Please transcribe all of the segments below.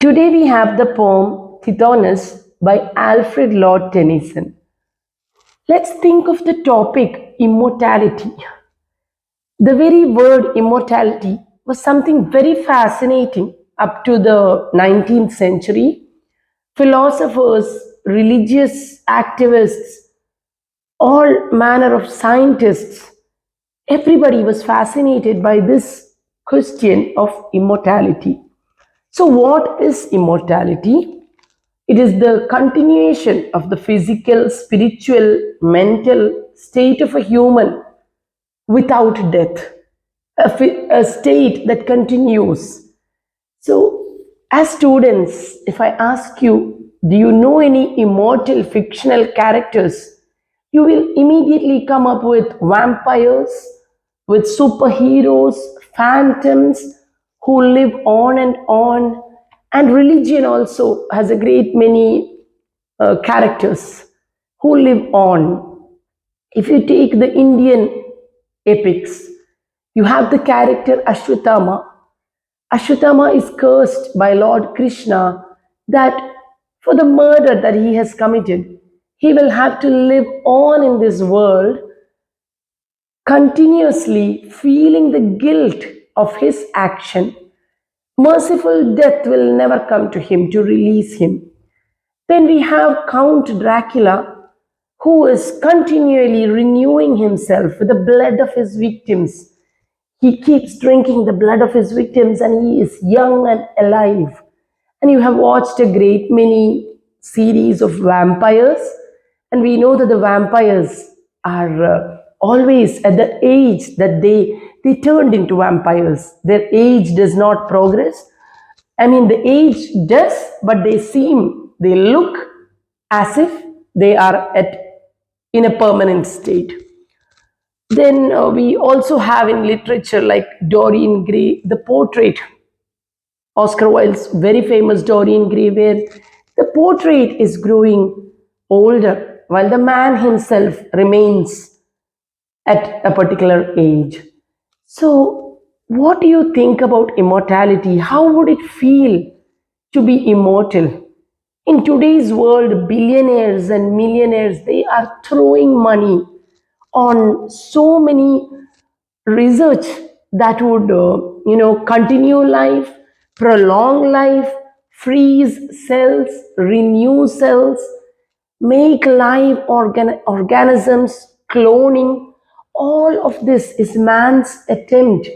Today we have the poem Tithonus by Alfred Lord Tennyson. Let's think of the topic immortality. The very word immortality was something very fascinating up to the 19th century. Philosophers, religious activists, all manner of scientists, everybody was fascinated by this question of immortality. So, what is immortality? It is the continuation of the physical, spiritual, mental state of a human without death, a state that continues. So, as students, if I ask you, do you know any immortal fictional characters? You will immediately come up with vampires, with superheroes, phantoms who live on and on. And religion also has a great many characters who live on. If you take the Indian epics, you have the character Ashwatthama. Ashwatthama is cursed by Lord Krishna that for the murder that he has committed, he will have to live on in this world continuously feeling the guilt of his action. Merciful death will never come to him to release him. Then we have Count Dracula, who is continually renewing himself with the blood of his victims. He keeps drinking the blood of his victims and he is young and alive. And you have watched a great many series of vampires, and we know that the vampires are always at the age that they turned into vampires. Their age does not progress. I mean, the age does, but they look as if they are in a permanent state. Then we also have in literature like Dorian Gray, the portrait, Oscar Wilde's very famous Dorian Gray, where the portrait is growing older while the man himself remains at a particular age. So, what do you think about immortality? How would it feel to be immortal? In today's world, billionaires and millionaires, they are throwing money on so many research that would continue life, prolong life, freeze cells, renew cells, make live organisms, cloning. All of this is man's attempt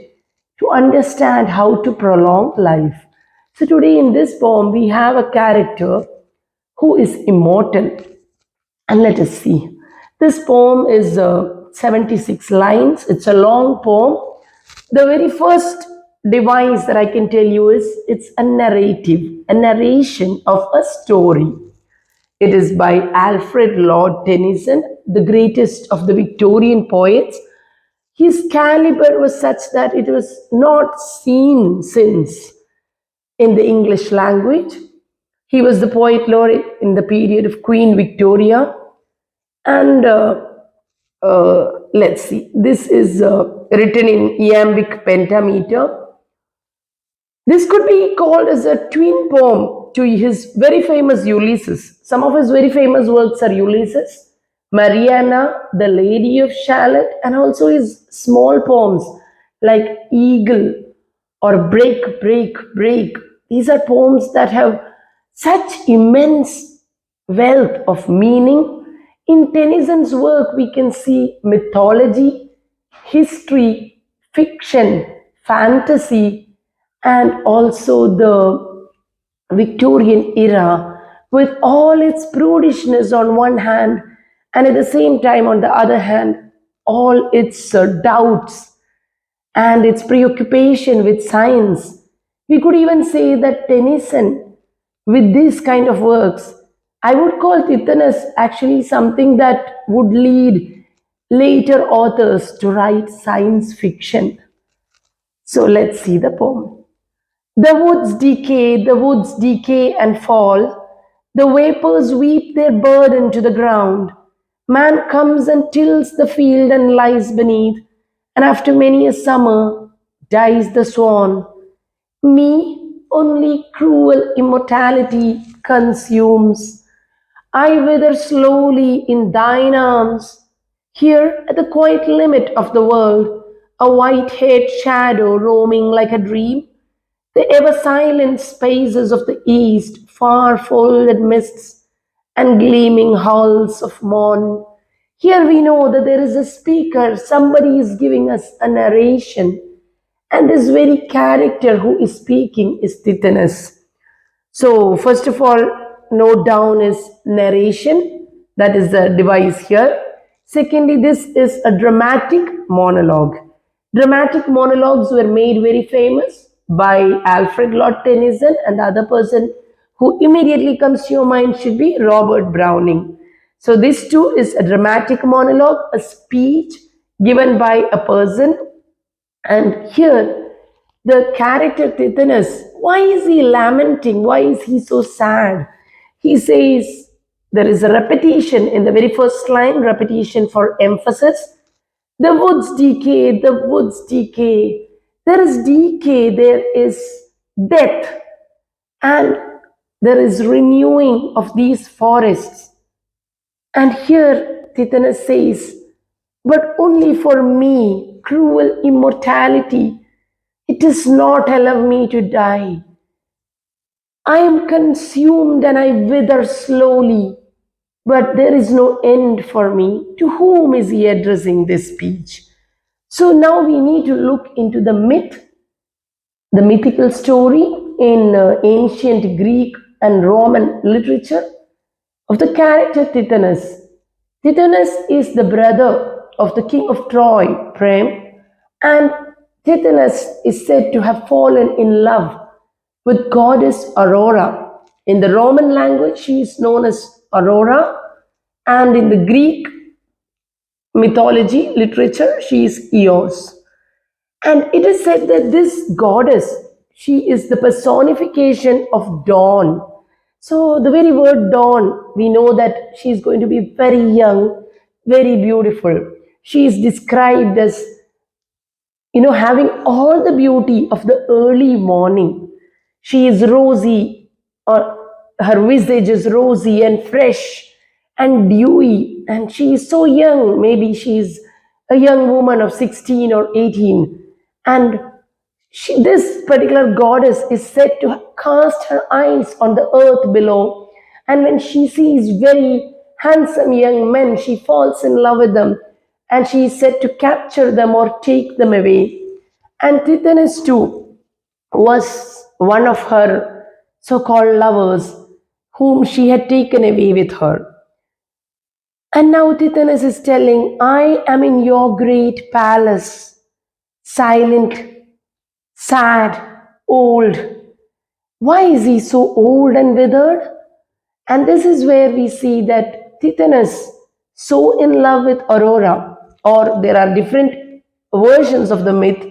to understand how to prolong life. So today in this poem we have a character who is immortal. And let us see. This poem is 76 lines. It's a long poem. The very first device that I can tell you is it's a narrative, a narration of a story. It is by Alfred Lord Tennyson, the greatest of the Victorian poets. His caliber was such that it was not seen since in the English language. He was the poet laureate in the period of Queen Victoria. And let's see, this is written in iambic pentameter. This could be called as a twin poem to his very famous Ulysses. Some of his very famous works are Ulysses, Mariana, The Lady of Shalott, and also his small poems like Eagle or Break, Break, Break. These are poems that have such immense wealth of meaning. In Tennyson's work, we can see mythology, history, fiction, fantasy, and also the Victorian era with all its prudishness on one hand, and at the same time, on the other hand, all its doubts and its preoccupation with science. We could even say that Tennyson, with these kind of works, I would call Tithonus actually something that would lead later authors to write science fiction. So let's see the poem. The woods decay and fall. The vapors weep their burden to the ground. Man comes and tills the field and lies beneath, and after many a summer dies the swan. Me, only cruel immortality consumes. I wither slowly in thine arms. Here, at the quiet limit of the world, a white haired shadow roaming like a dream, the ever silent spaces of the east, far folded mists and gleaming halls of morn. Here we know that there is a speaker, somebody is giving us a narration, and this very character who is speaking is Tithonus. So, first of all, note down is narration, that is the device here. Secondly, this is a dramatic monologue. Dramatic monologues were made very famous by Alfred Lord Tennyson, and the other person who immediately comes to your mind should be Robert Browning. So, this too is a dramatic monologue, a speech given by a person, and here, the character Tithonus, why is he lamenting? Why is he so sad? He says, there is a repetition in the very first line, repetition for emphasis. The woods decay, the woods decay. There is decay, there is death, and there is renewing of these forests. And here Tithonus says, but only for me, cruel immortality, it does not allow me to die. I am consumed and I wither slowly, but there is no end for me. To whom is he addressing this speech? So now we need to look into the myth, the mythical story in ancient Greek and Roman literature of the character Tithonus. Tithonus is the brother of the king of Troy, Priam, and Tithonus is said to have fallen in love with goddess Aurora. In the Roman language, she is known as Aurora, and in the Greek mythology literature, she is Eos. And it is said that this goddess, she is the personification of dawn. So, the very word dawn, we know that she is going to be very young, very beautiful. She is described as, having all the beauty of the early morning. She is rosy, or her visage is rosy and fresh and dewy, and she is so young. Maybe she is a young woman of 16 or 18, and this particular goddess is said to cast her eyes on the earth below, and when she sees very handsome young men, she falls in love with them, and she is said to capture them or take them away. And Tithonus too was one of her so-called lovers whom she had taken away with her. And now Tithonus is telling, I am in your great palace, silent, sad, old. Why is he so old and withered? And this is where we see that Tithonus, so in love with Aurora, or there are different versions of the myth.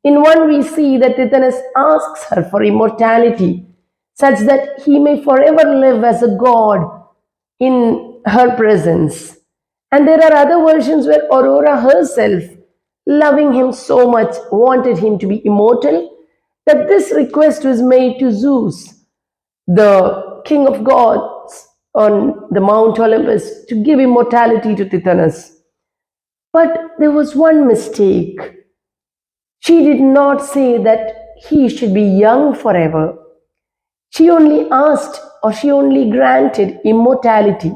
In one, we see that Tithonus asks her for immortality, such that he may forever live as a god in her presence. And there are other versions where Aurora herself, loving him so much, wanted him to be immortal, that this request was made to Zeus, the king of gods on the Mount Olympus, to give immortality to Tithonus. But there was one mistake. She did not say that he should be young forever. She only asked, or she only granted immortality.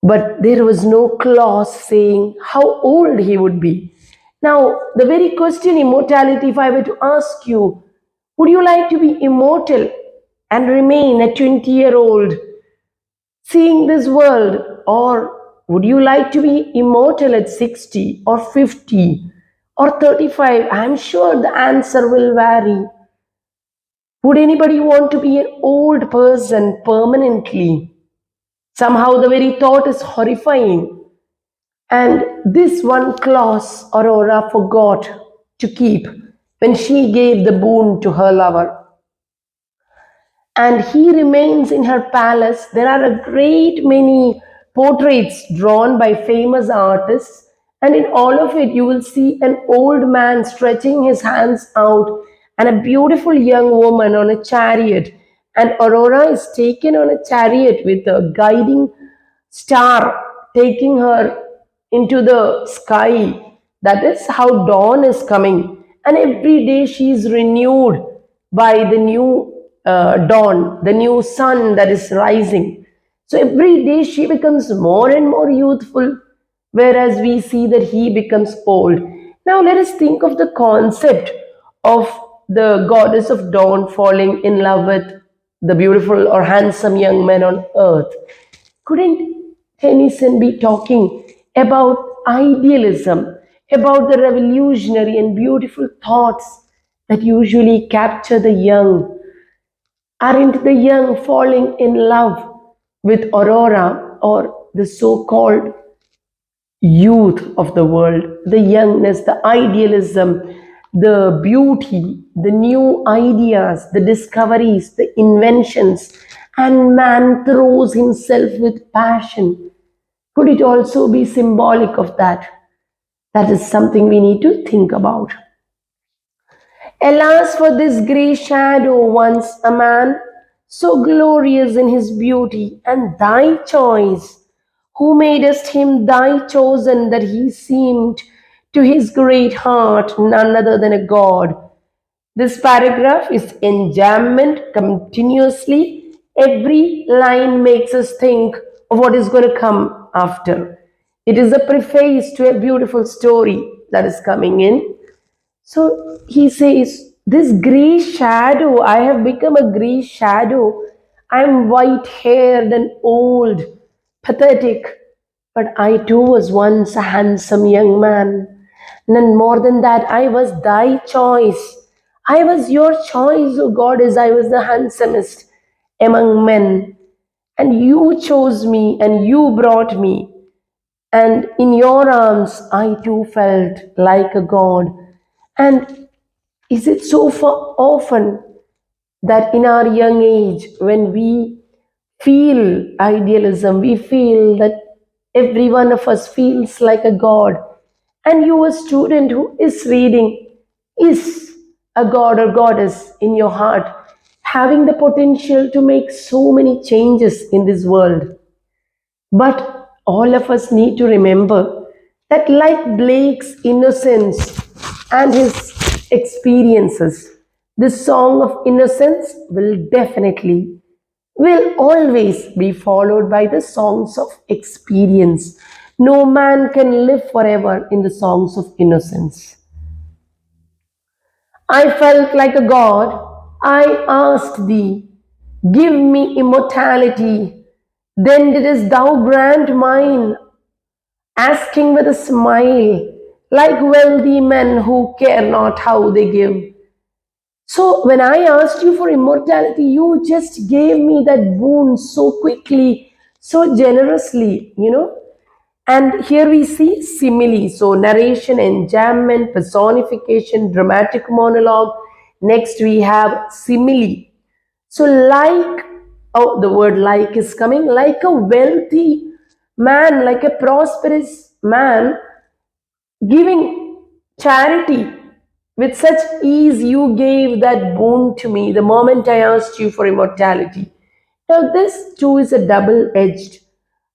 But there was no clause saying how old he would be. Now, the very question immortality, if I were to ask you, would you like to be immortal and remain a 20-year-old seeing this world, or would you like to be immortal at 60 or 50 or 35? I'm sure the answer will vary. Would anybody want to be an old person permanently? Somehow the very thought is horrifying. And this one clause Aurora forgot to keep when she gave the boon to her lover. And he remains in her palace. There are a great many portraits drawn by famous artists, and in all of it, you will see an old man stretching his hands out and a beautiful young woman on a chariot, and Aurora is taken on a chariot with a guiding star taking her into the sky. That is how dawn is coming. And every day she is renewed by the new dawn, the new sun that is rising. So every day she becomes more and more youthful, whereas we see that he becomes old. Now let us think of the concept of the goddess of dawn falling in love with the beautiful or handsome young man on earth. Couldn't Tennyson be talking about idealism, about the revolutionary and beautiful thoughts that usually capture the young? Aren't the young falling in love with Aurora or the so called youth of the world, the youngness, the idealism, the beauty, the new ideas, the discoveries, the inventions, and man throws himself with passion? Could it also be symbolic of that? That is something we need to think about. Alas, for this grey shadow, once a man, so glorious in his beauty, and thy choice, who madest him thy chosen, that he seemed to his great heart none other than a god. This paragraph is enjambment continuously. Every line makes us think of what is going to come after. It is a preface to a beautiful story that is coming in. So he says, this grey shadow, I have become a grey shadow. I am white haired and old, pathetic. But I too was once a handsome young man. And more than that, I was thy choice. I was your choice, O goddess. I was the handsomest among men. And you chose me and you brought me. And in your arms, I too felt like a god. And is it so often that in our young age, when we feel idealism, we feel that every one of us feels like a god, and you, a student who is reading, is a god or goddess in your heart, having the potential to make so many changes in this world. But all of us need to remember that, like Blake's innocence and his experiences, this song of innocence will always be followed by the songs of experience. No man can live forever in the songs of innocence. I felt like a god. I asked thee, give me immortality. Then didst thou grant mine, asking with a smile, like wealthy men who care not how they give. So, when I asked you for immortality, you just gave me that boon so quickly, so generously. And here we see simile. So, narration, enjambment, personification, dramatic monologue. Next, we have simile. So, like, oh, the word like is coming, like a wealthy man, like a prosperous man, giving charity with such ease. You gave that boon to me the moment I asked you for immortality. Now, this too is a double edged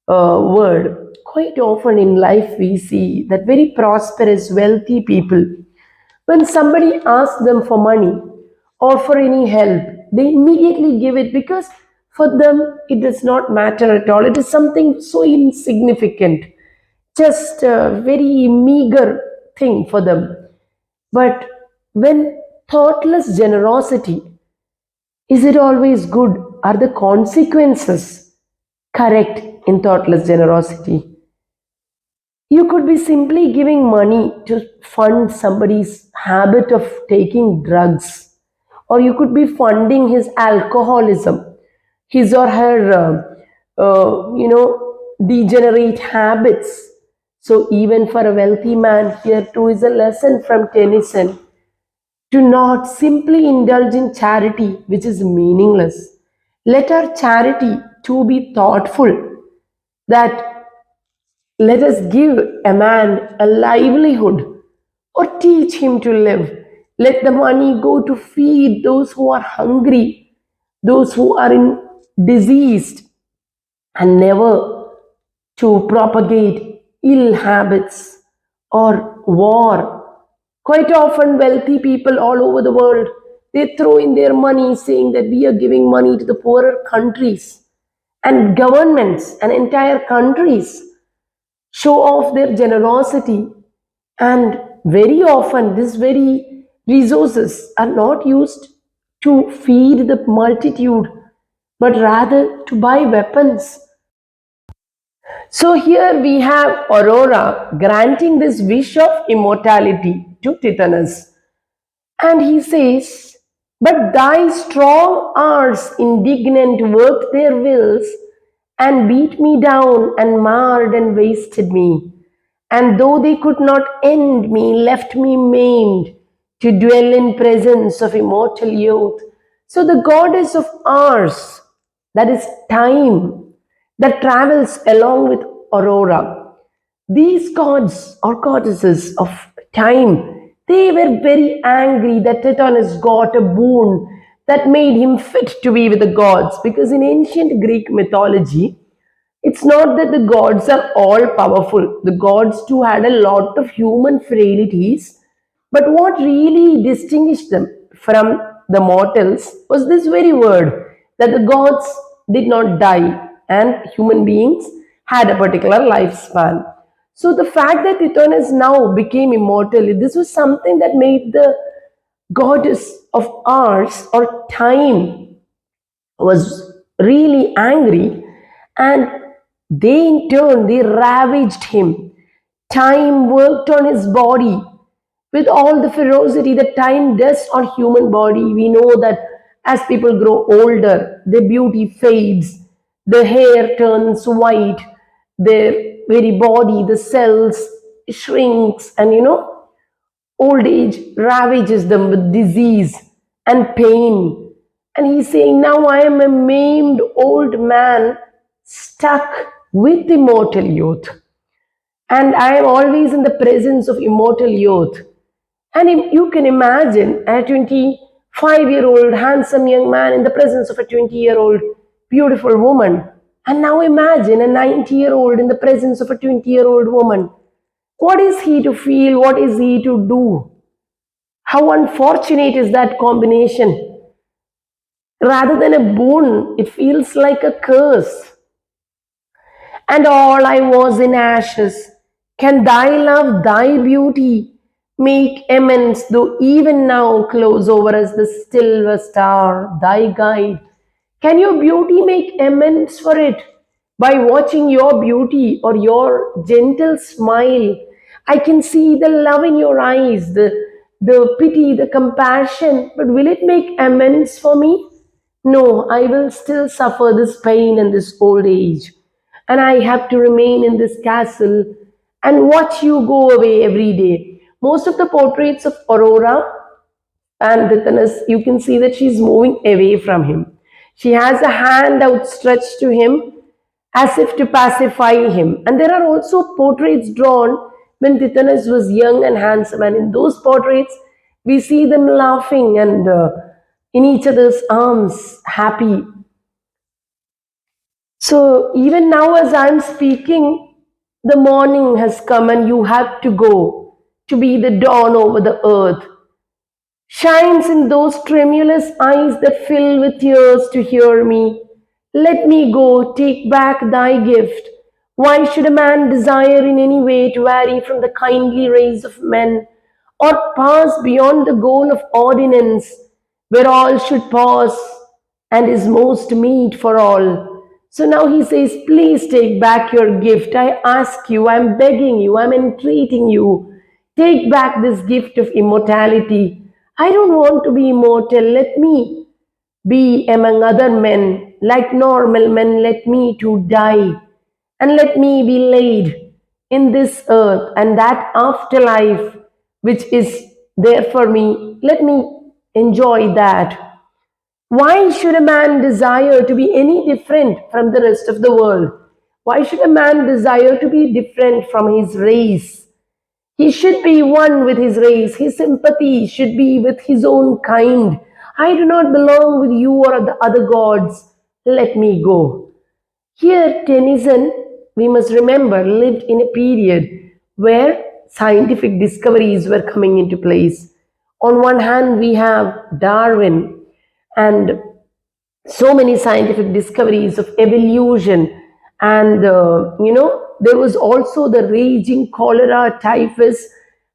word. Quite often in life, we see that very prosperous, wealthy people, when somebody asks them for money or for any help, they immediately give it because for them it does not matter at all. It is something so insignificant, just a very meager thing for them. But when thoughtless generosity, is it always good? Are the consequences correct in thoughtless generosity? You could be simply giving money to fund somebody's habit of taking drugs, or you could be funding his alcoholism, his or her, degenerate habits. So, even for a wealthy man, here too is a lesson from Tennyson to not simply indulge in charity, which is meaningless. Let our charity too be thoughtful, that let us give a man a livelihood or teach him to live. Let the money go to feed those who are hungry, those who are in diseased, and never to propagate ill habits or war. Quite often, wealthy people all over the world, they throw in their money saying that we are giving money to the poorer countries, and governments and entire countries show off their generosity, and very often these very resources are not used to feed the multitude but rather to buy weapons. So here we have Aurora granting this wish of immortality to Tithonus. And he says, "But thy strong arms indignant worked their wills, and beat me down, and marred and wasted me. And though they could not end me, left me maimed, to dwell in presence of immortal youth." So the goddess of ours, that is time, that travels along with Aurora. These gods or goddesses of time, they were very angry that Tithonus got a boon that made him fit to be with the gods. Because in ancient Greek mythology, it's not that the gods are all powerful. The gods too had a lot of human frailties. But what really distinguished them from the mortals was this very word, that the gods did not die and human beings had a particular lifespan. So the fact that Tithonus now became immortal, this was something that made the goddess of ours or time was really angry, and they in turn they ravaged him. Time worked on his body with all the ferocity that time does on human body. We know that as people grow older, their beauty fades, the hair turns white, their very body, the cells shrinks, and old age ravages them with disease and pain. And he's saying, "Now I am a maimed old man stuck with immortal youth. And I am always in the presence of immortal youth." And you can imagine a 25-year-old handsome young man in the presence of a 20-year-old beautiful woman. And now imagine a 90-year-old in the presence of a 20-year-old woman. What is he to feel? What is he to do? How unfortunate is that combination? Rather than a boon, it feels like a curse. "And all I was in ashes, can thy love, thy beauty, make amends, though even now close over us the silver star, thy guide? Can your beauty make amends for it? By watching your beauty or your gentle smile, I can see the love in your eyes, the pity, the compassion, but will it make amends for me? No, I will still suffer this pain and this old age. And I have to remain in this castle and watch you go away every day." Most of the portraits of Aurora and Tithonus, you can see that she's moving away from him. She has a hand outstretched to him as if to pacify him. And there are also portraits drawn when Tithonus was young and handsome. And in those portraits, we see them laughing and in each other's arms, happy. So even now, as I'm speaking, the morning has come and you have to go to be the dawn over the earth. Shines in those tremulous eyes that fill with tears to hear me. Let me go, take back thy gift. Why should a man desire in any way to vary from the kindly rays of men, or pass beyond the goal of ordinance, where all should pause and is most meet for all? So now he says, "Please take back your gift. I ask you, I'm begging you, I'm entreating you. Take back this gift of immortality. I don't want to be immortal. Let me be among other men, like normal men. Let me to die, and let me be laid in this earth and that afterlife which is there for me. Let me enjoy that. Why should a man desire to be any different from the rest of the world? Why should a man desire to be different from his race? He should be one with his race. His sympathy should be with his own kind. I do not belong with you or the other gods. Let me go. Here, Tennyson, we must remember, lived in a period where scientific discoveries were coming into place. On one hand, we have Darwin and so many scientific discoveries of evolution, and there was also the raging cholera, typhus,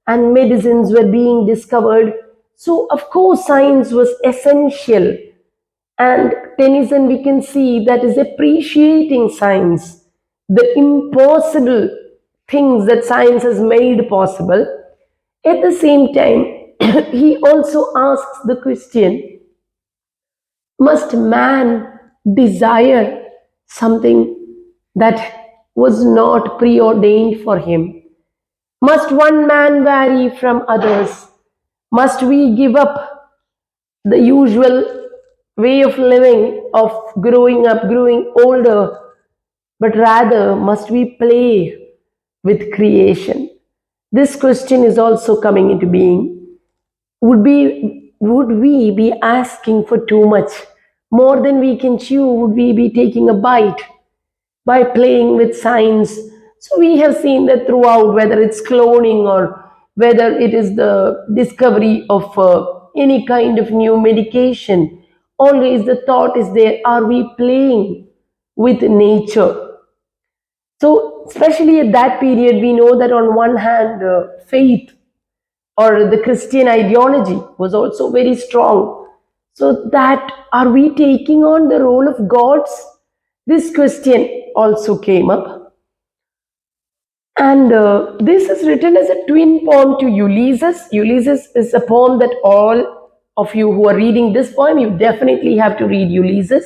and medicines were being discovered. So, of course, science was essential, and Tennyson, we can see that is appreciating science, the impossible things that science has made possible. At the same time, he also asks the question, must man desire something that was not preordained for him? Must one man vary from others? Must we give up the usual way of living, of growing up, growing older, but rather must we play with creation? This question is also coming into being. Would we be asking for too much? More than we can chew, would we be taking a bite by playing with science? So we have seen that throughout, whether it's cloning or whether it is the discovery of any kind of new medication, always the thought is there, are we playing with nature? So, especially at that period, we know that on one hand, faith or the Christian ideology was also very strong. So, that are we taking on the role of gods? This question also came up. And this is written as a twin poem to Ulysses. Ulysses is a poem that all of you who are reading this poem, you definitely have to read Ulysses.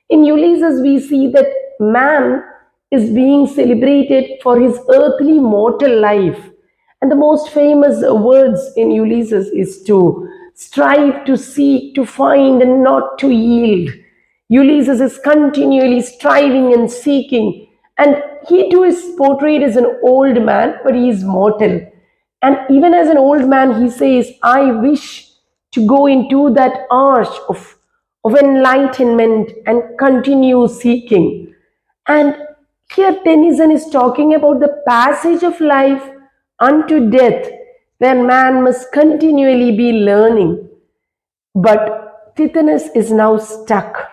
In Ulysses, we see that man is being celebrated for his earthly mortal life. And the most famous words in Ulysses is to strive, to seek, to find, and not to yield. Ulysses is continually striving and seeking, and he too is portrayed as an old man, but he is mortal. And even as an old man, he says, I wish to go into that arch of enlightenment and continue seeking. And here Tennyson is talking about the passage of life unto death, where man must continually be learning. But Tithonus is now stuck.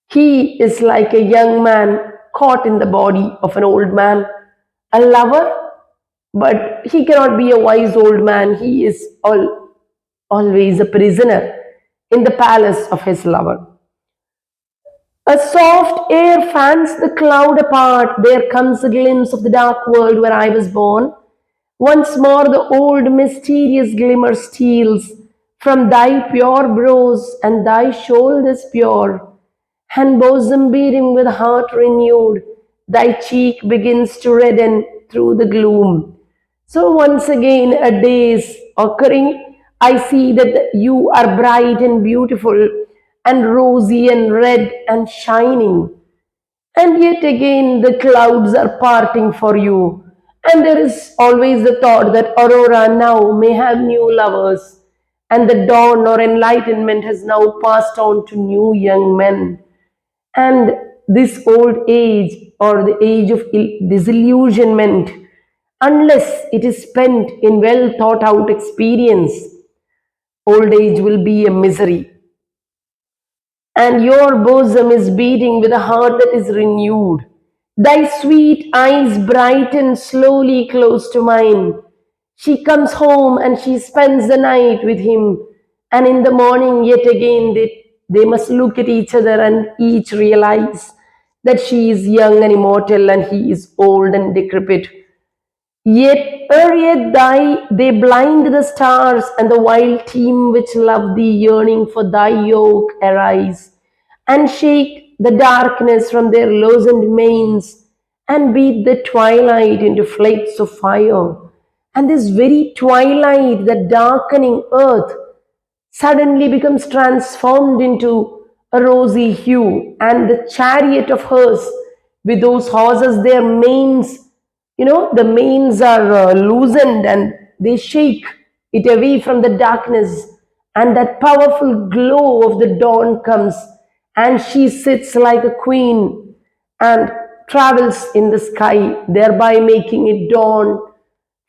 He is like a young man caught in the body of an old man, a lover, but he cannot be a wise old man. He is always a prisoner in the palace of his lover. A soft air fans the cloud apart. There comes a glimpse of the dark world where I was born. Once more the old mysterious glimmer steals from thy pure brows and thy shoulders pure, and bosom beating with heart renewed, thy cheek begins to redden through the gloom. So once again a day is occurring. I see that you are bright and beautiful and rosy and red and shining. And yet again the clouds are parting for you. And there is always the thought that Aurora now may have new lovers, and the dawn or enlightenment has now passed on to new young men. And this old age or the age of disillusionment, unless it is spent in well thought out experience, old age will be a misery. And your bosom is beating with a heart that is renewed. Thy sweet eyes brighten slowly close to mine. She comes home and she spends the night with him. And in the morning, yet again, they must look at each other and each realize that she is young and immortal and he is old and decrepit. Yet, ere yet they blind the stars, and the wild team which love thee, yearning for thy yoke, arise, and shake the darkness from their loosened manes, and beat the twilight into flakes of fire. And this very twilight, the darkening earth, suddenly becomes transformed into a rosy hue, and the chariot of hers, with those horses, their manes, The manes are loosened and they shake it away from the darkness, and that powerful glow of the dawn comes, and she sits like a queen and travels in the sky, thereby making it dawn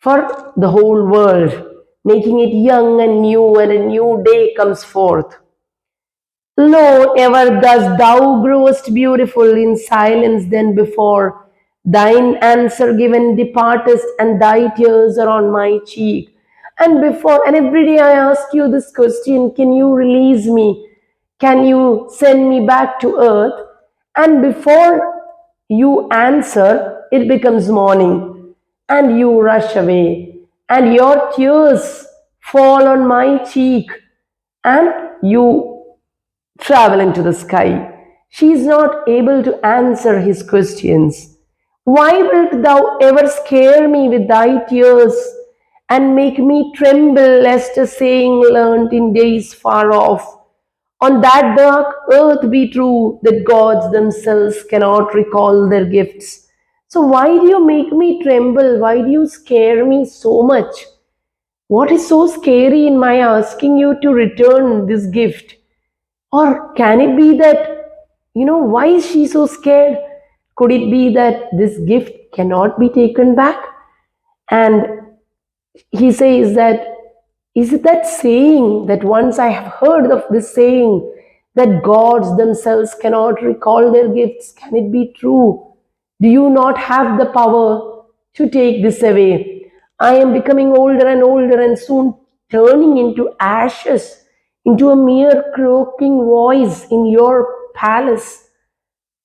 for the whole world, making it young and new, and a new day comes forth. Lo, ever thus thou growest beautiful in silence than before. Thine answer given departest, and thy tears are on my cheek. And every day I ask you this question, can you release me? Can you send me back to earth? And before you answer, it becomes morning, and you rush away, and your tears fall on my cheek, and you travel into the sky. She is not able to answer his questions. Why wilt thou ever scare me with thy tears and make me tremble lest a saying learnt in days far off? On that dark earth be true that gods themselves cannot recall their gifts. So why do you make me tremble? Why do you scare me so much? What is so scary in my asking you to return this gift? Or can it be that, why is she so scared? Could it be that this gift cannot be taken back? And he says that, is it that saying that once I have heard of this saying that gods themselves cannot recall their gifts? Can it be true? Do you not have the power to take this away? I am becoming older and older and soon turning into ashes, into a mere croaking voice in your palace.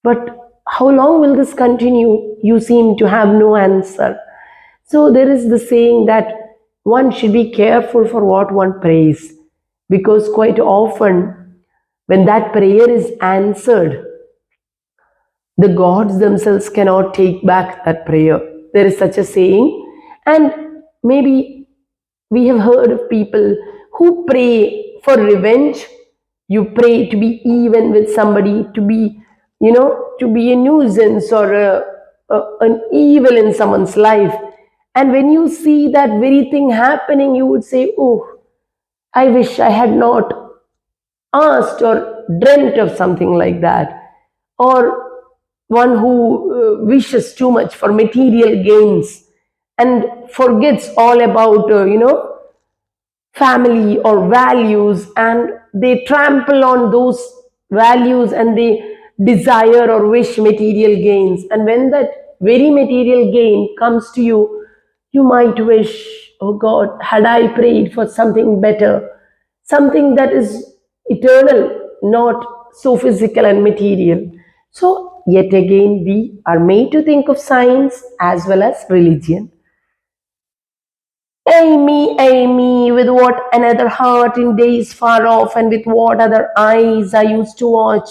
But how long will this continue? You seem to have no answer. So there is the saying that one should be careful for what one prays, because quite often when that prayer is answered, the gods themselves cannot take back that prayer. There is such a saying, and maybe we have heard of people who pray for revenge. You pray to be even with somebody, to be a nuisance or an evil in someone's life. And when you see that very thing happening, you would say, oh, I wish I had not asked or dreamt of something like that. Or one who wishes too much for material gains and forgets all about, family or values, and they trample on those values and they desire or wish material gains. And when that very material gain comes to you, you might wish, oh God, had I prayed for something better, something that is eternal, not so physical and material. So, yet again, we are made to think of science as well as religion. Ay me, with what another heart in days far off, and with what other eyes I used to watch.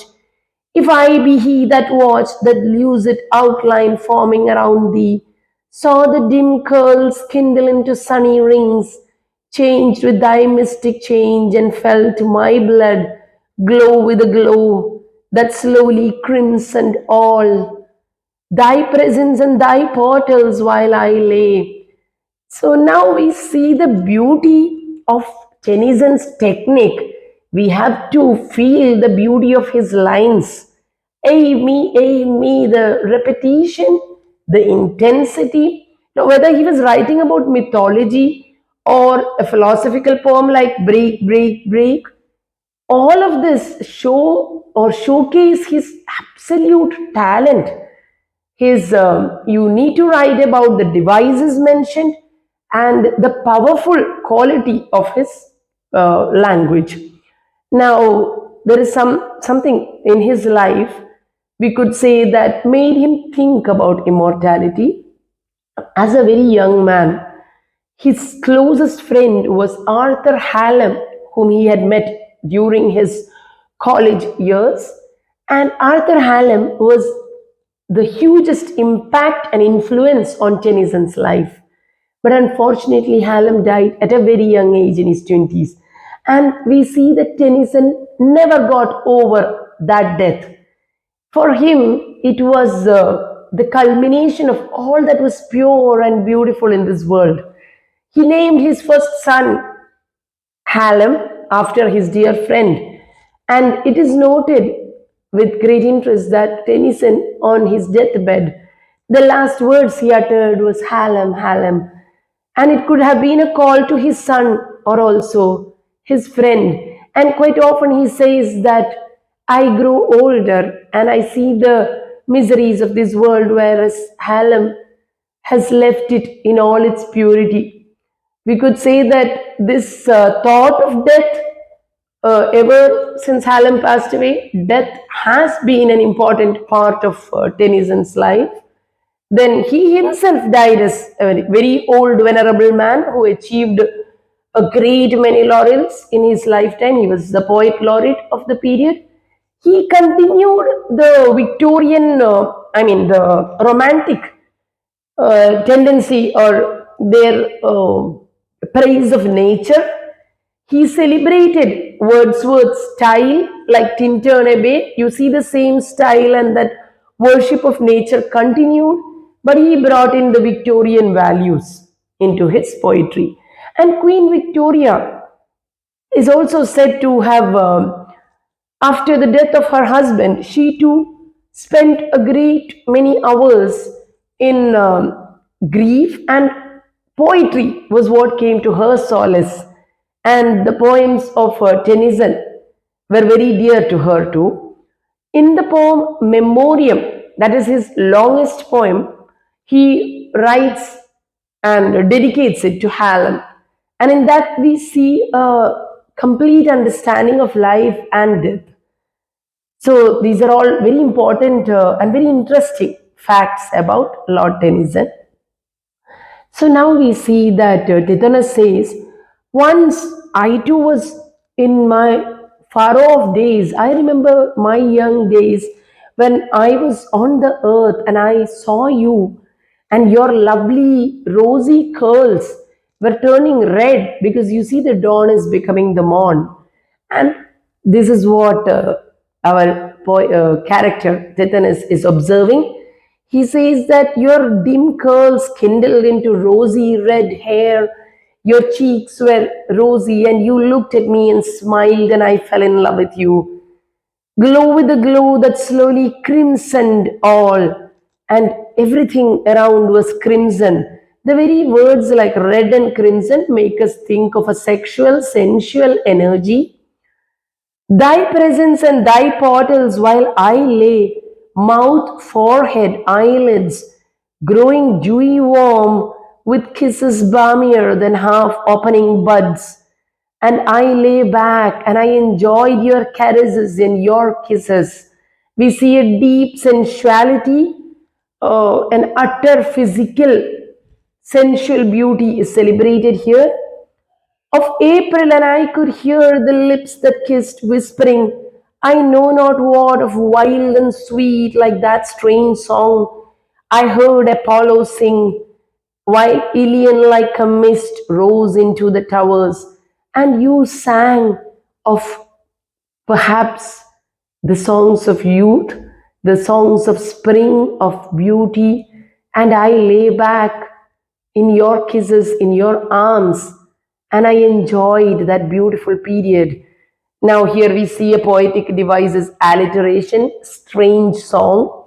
If I be he that watched that lucid outline forming around thee, saw the dim curls kindle into sunny rings, changed with thy mystic change, and felt my blood glow with a glow that slowly crimsoned all thy presence and thy portals while I lay. So now we see the beauty of Tennyson's technique. We have to feel the beauty of his lines. A me, the repetition, the intensity. Now, whether he was writing about mythology or a philosophical poem like Break, Break, Break, all of this show or showcase his absolute talent. You need to write about the devices mentioned and the powerful quality of his language. Now, there is something in his life we could say that made him think about immortality. As a very young man, his closest friend was Arthur Hallam, whom he had met during his college years. And Arthur Hallam was the hugest impact and influence on Tennyson's life. But unfortunately, Hallam died at a very young age in his 20s. And we see that Tennyson never got over that death. For him, it was the culmination of all that was pure and beautiful in this world. He named his first son Hallam after his dear friend, and it is noted with great interest that Tennyson, on his deathbed, the last words he uttered was Hallam, Hallam, and it could have been a call to his son or also his friend. And quite often he says that I grow older and I see the miseries of this world, whereas Hallam has left it in all its purity. We could say that this thought of death, ever since Hallam passed away, death has been an important part of Tennyson's life. Then he himself died as a very old, venerable man who achieved a great many laurels in his lifetime. He was the poet laureate of the period. He continued the Victorian, the romantic tendency or their praise of nature. He celebrated Wordsworth's style like Tintern Abbey. You see the same style and that worship of nature continued, but he brought in the Victorian values into his poetry. And Queen Victoria is also said to have, after the death of her husband, she too spent a great many hours in grief, and poetry was what came to her solace. And the poems of Tennyson were very dear to her too. In the poem Memoriam, that is his longest poem, he writes and dedicates it to Hallam. And in that, we see a complete understanding of life and death. So, these are all very important and very interesting facts about Lord Tennyson. So now we see that Tithonus says, once I too was in my far off days. I remember my young days when I was on the earth and I saw you, and your lovely rosy curls were turning red because you see the dawn is becoming the morn. And this is what our character Tithonus is observing. He says that your dim curls kindled into rosy red hair, your cheeks were rosy, and you looked at me and smiled, and I fell in love with you. Glow with a glow that slowly crimsoned all, and everything around was crimson. The very words like red and crimson make us think of a sexual, sensual energy. Thy presence and thy portals while I lay, mouth, forehead, eyelids, growing dewy warm, with kisses balmier than half opening buds. And I lay back and I enjoyed your caresses and your kisses. We see a deep sensuality, an utter physical, sensual beauty is celebrated here of April, and I could hear the lips that kissed, whispering, I know not what of wild and sweet, like that strange song I heard Apollo sing, while Ilion like a mist rose into the towers, and you sang of perhaps the songs of youth, the songs of spring, of beauty, and I lay back in your kisses, in your arms, and I enjoyed that beautiful period. Now, here we see a poetic device's alliteration, strange song,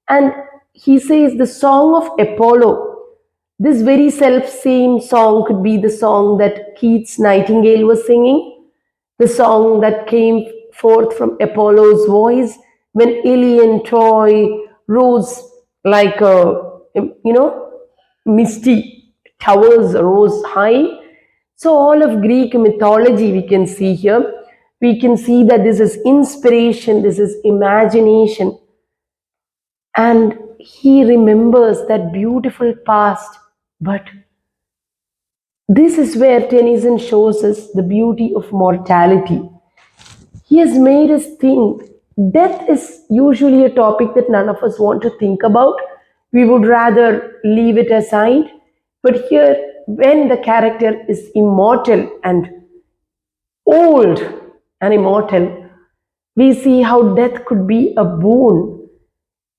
and he says the song of Apollo. This very self same song could be the song that Keats Nightingale was singing, the song that came forth from Apollo's voice when Ilion Troy rose like a, misty towers rose high. So, all of Greek mythology we can see here. We can see that this is inspiration, this is imagination. And he remembers that beautiful past. But this is where Tennyson shows us the beauty of mortality. He has made us think. Death is usually a topic that none of us want to think about. We would rather leave it aside. But here, when the character is immortal and old and immortal, we see how death could be a boon.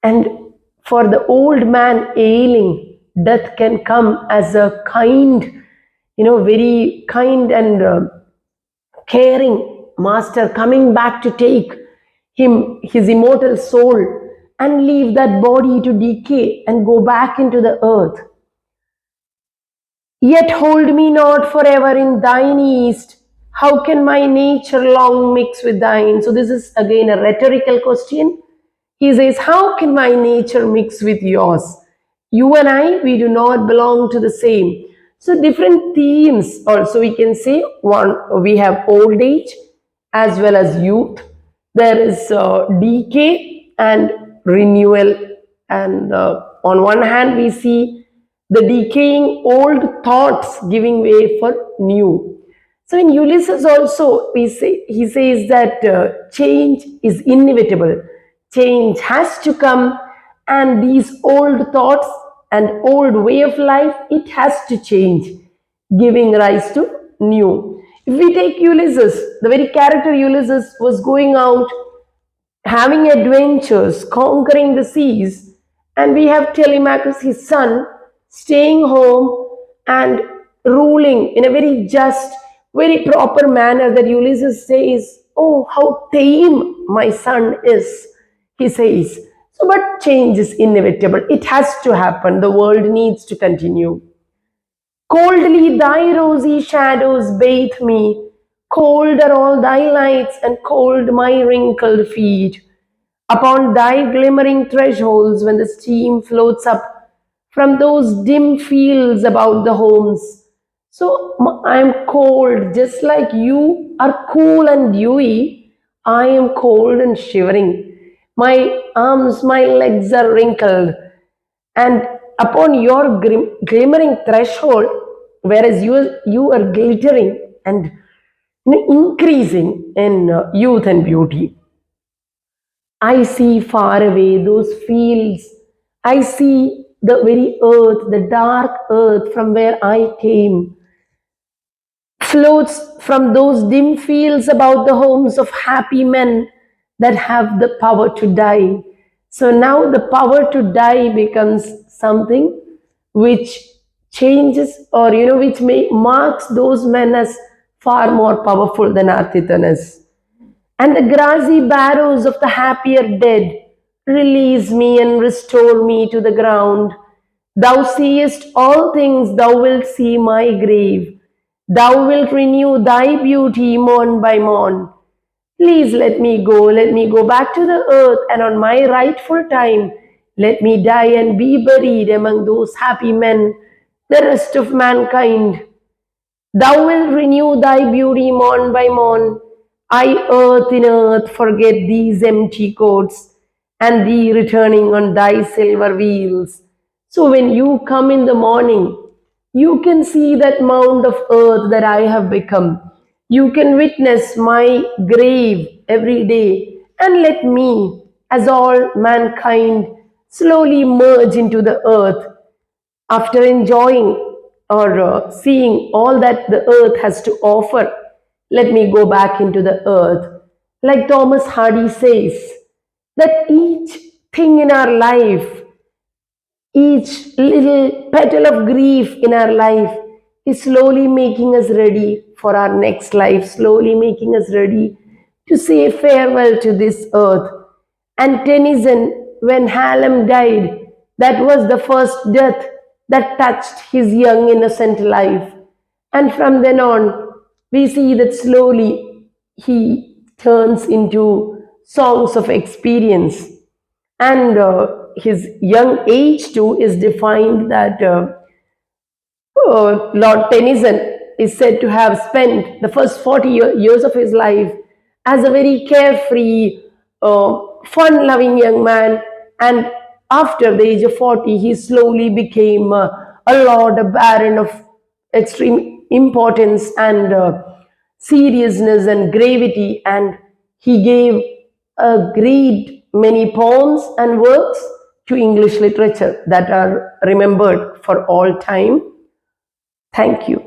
And For the old man ailing, death can come as a kind, very kind and caring master coming back to take him, his immortal soul, and leave that body to decay and go back into the earth. Yet hold me not forever in thine east. How can my nature long mix with thine? So, this is again a rhetorical question. He says, how can my nature mix with yours? You and I, we do not belong to the same. So, different themes also we can say. One, we have old age as well as youth. There is decay and renewal. And on one hand, we see the decaying old thoughts giving way for new. So in Ulysses also, he says that change is inevitable. Change has to come, and these old thoughts and old way of life, it has to change, giving rise to new. If we take Ulysses, the very character Ulysses was going out having adventures, conquering the seas, and we have Telemachus, his son, staying home and ruling in a very just, very proper manner that Ulysses says, oh, how tame my son is, he says. So, but change is inevitable. It has to happen. The world needs to continue. Coldly thy rosy shadows bathe me, cold are all thy lights, and cold my wrinkled feet. Upon thy glimmering thresholds, when the steam floats up from those dim fields about the homes. So I am cold, just like you are cool and dewy. I am cold and shivering. My arms, my legs are wrinkled, and upon your glimmering threshold, whereas you are glittering and increasing in youth and beauty. I see far away those fields. I see the very earth, the dark earth from where I came, floats from those dim fields about the homes of happy men that have the power to die. So now the power to die becomes something which changes, or which marks those men as far more powerful than Tithonus. And the grassy barrows of the happier dead release me and restore me to the ground. Thou seest all things, thou wilt see my grave. Thou wilt renew thy beauty morn by morn. Please let me go back to the earth, and on my rightful time, let me die and be buried among those happy men, the rest of mankind. Thou wilt renew thy beauty morn by morn. I, earth in earth, forget these empty courts, and thee returning on thy silver wheels. So when you come in the morning, you can see that mound of earth that I have become. You can witness my grave every day, and let me, as all mankind, slowly merge into the earth after enjoying or seeing all that the earth has to offer. Let me go back into the earth. Like Thomas Hardy says, that each thing in our life, each little petal of grief in our life is slowly making us ready for our next life, slowly making us ready to say farewell to this earth. And Tennyson, when Hallam died, that was the first death that touched his young innocent life. And from then on, we see that slowly he turns into songs of experience. And his young age too is defined that Lord Tennyson is said to have spent the first 40 years of his life as a very carefree, fun-loving young man, and after the age of 40, he slowly became a lord, a baron of extreme importance and seriousness and gravity, and he gave a great many poems and works to English literature that are remembered for all time. Thank you.